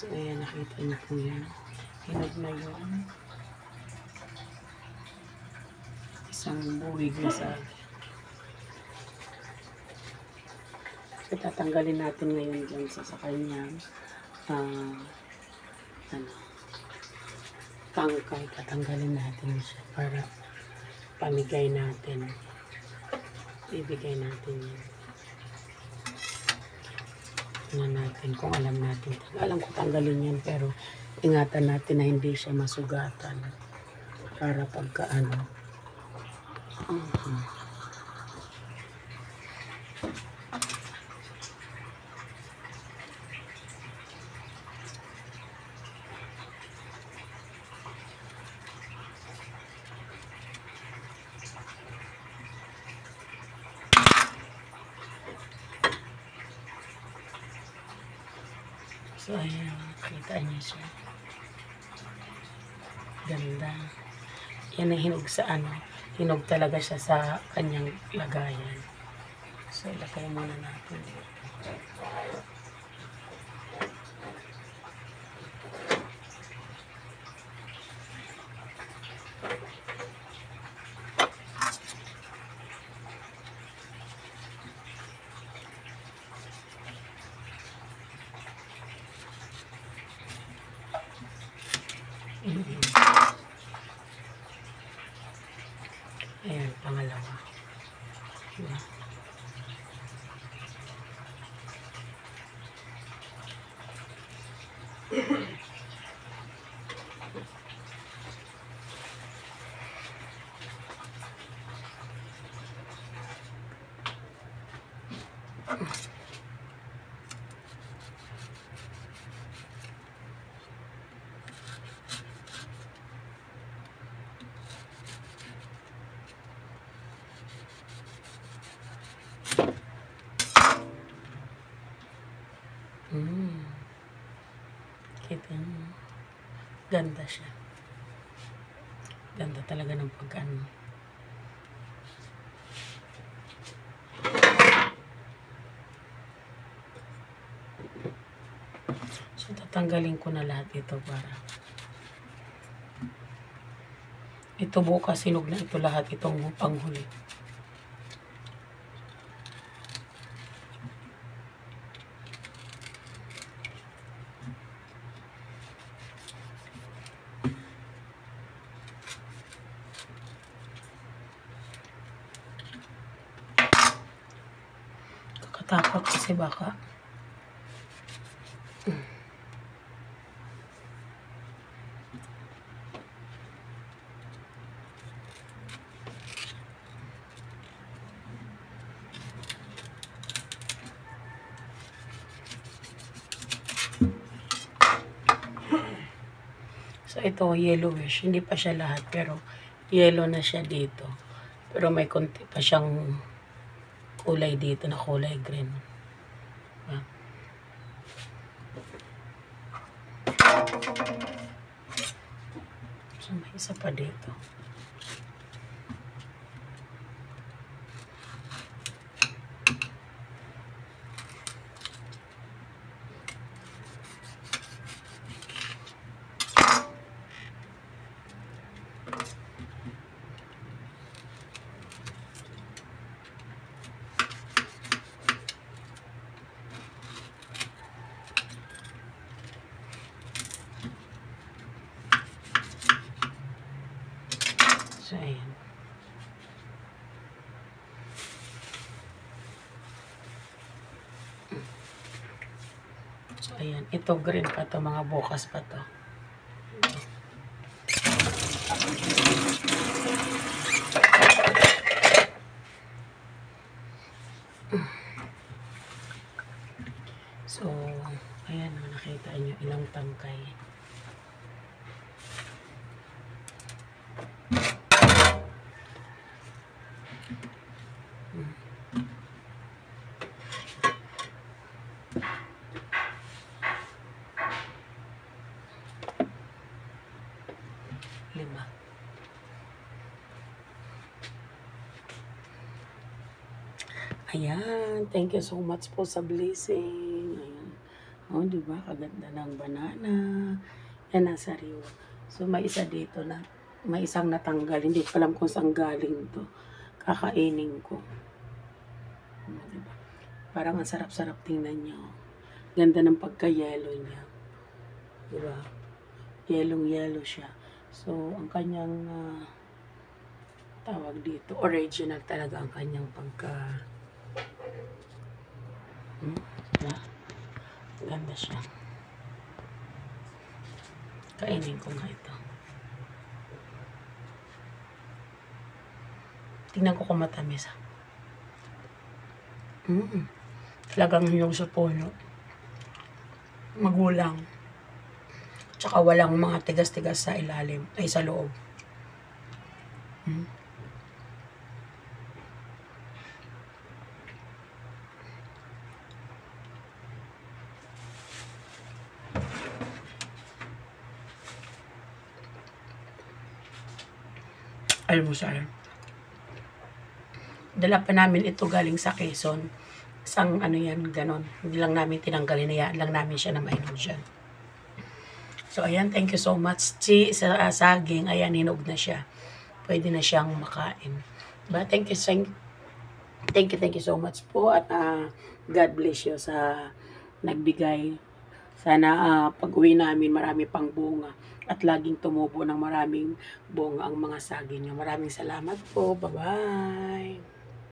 So, ayan, nakita niyo po yan. Hinog na yun. Isang buwig na saging. So, tatanggalin natin ngayon dyan sa kanyang tangkay. Tatanggalin natin siya para pamigay natin. Ibigay natin yan. Tingnan natin kung alam natin. Alam ko tanggalin yan, pero ingatan natin na hindi siya masugatan. Para pagkaano. So, ayan, kita niyo siya. Ganda. Yan ang hinog sa ano. Hinog talaga siya sa kanyang lagayan. So, ilagay muna natin dito. Ayan, pangalawa. Diba? Kita niyo. Ganda siya. Ganda talaga ng pagkano. So, tatanggalin ko na lahat ito para ito bukas sinog na ito lahat itong panghuli. Takot kasi baka so ito yellowish, hindi pa siya lahat pero yellow na siya dito, pero may konti pa siyang kulay dito na kulay green. So, may isa pa dito. So, ayan. So, ayan. Ito green pa to, mga bukas pa to. So, ayan. Nakita nyo ilang tangkay. Lima. Ayan. Thank you so much po sa blessing. Ayan. Oh, di ba? Kaganda ng banana. Yan ang sariwa. So, may isa dito na, may isang natanggal. Hindi ko alam kung saan galing to. Kakainin ko. Diba? Parang ang sarap-sarap tingnan niya. Ganda ng pagka-yellow niya. Diba? Yellow siya. So, ang kanyang tawag dito, original talaga ang kanyang pagka diba? Ganda siya. Kainin ko nga ito. Tingnan ko kung matamis. Talagang yung sa puno. Magulang. Tsaka walang mga tigas-tigas sa ilalim. Ay, sa loob. Almusal. Dala pa namin ito galing sa Quezon. Isang ano yan, ganon. Hindi lang namin tinanggalin, hayaan lang namin siya na mainom dyan. So, ayan, thank you so much. Sa saging, ayan, hinog na siya. Pwede na siyang makain. But thank you so much po. At God bless you sa nagbigay. Sana pag-uwi namin marami pang bunga at laging tumubo ng maraming bunga ang mga saging niyo. Maraming salamat po. Bye-bye.